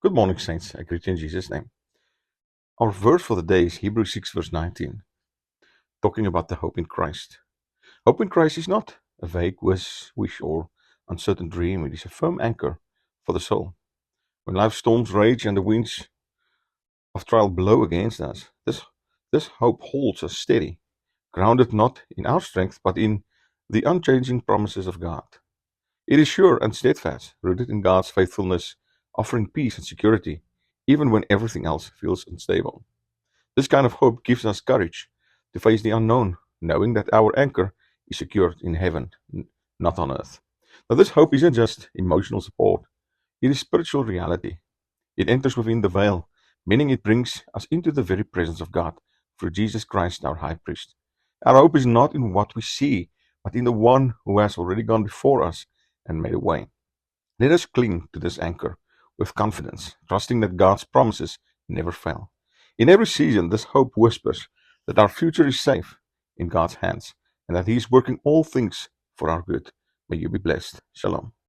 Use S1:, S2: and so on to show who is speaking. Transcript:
S1: Good morning, Saints. I greet you in Jesus' name. Our verse for the day is Hebrews 6, verse 19, talking about the hope in Christ. Hope in Christ is not a vague wish or uncertain dream, it is a firm anchor for the soul. When life's storms rage and the winds of trial blow against us, this hope holds us steady, grounded not in our strength, but in the unchanging promises of God. It is sure and steadfast, rooted in God's faithfulness, offering peace and security, even when everything else feels unstable. This kind of hope gives us courage to face the unknown, knowing that our anchor is secured in heaven, not on earth. Now, this hope isn't just emotional support, it is spiritual reality. It enters within the veil, meaning it brings us into the very presence of God through Jesus Christ, our high priest. Our hope is not in what we see, but in the one who has already gone before us and made a way. Let us cling to this anchor with confidence, trusting that God's promises never fail. In every season, this hope whispers that our future is safe in God's hands and that He is working all things for our good. May you be blessed. Shalom.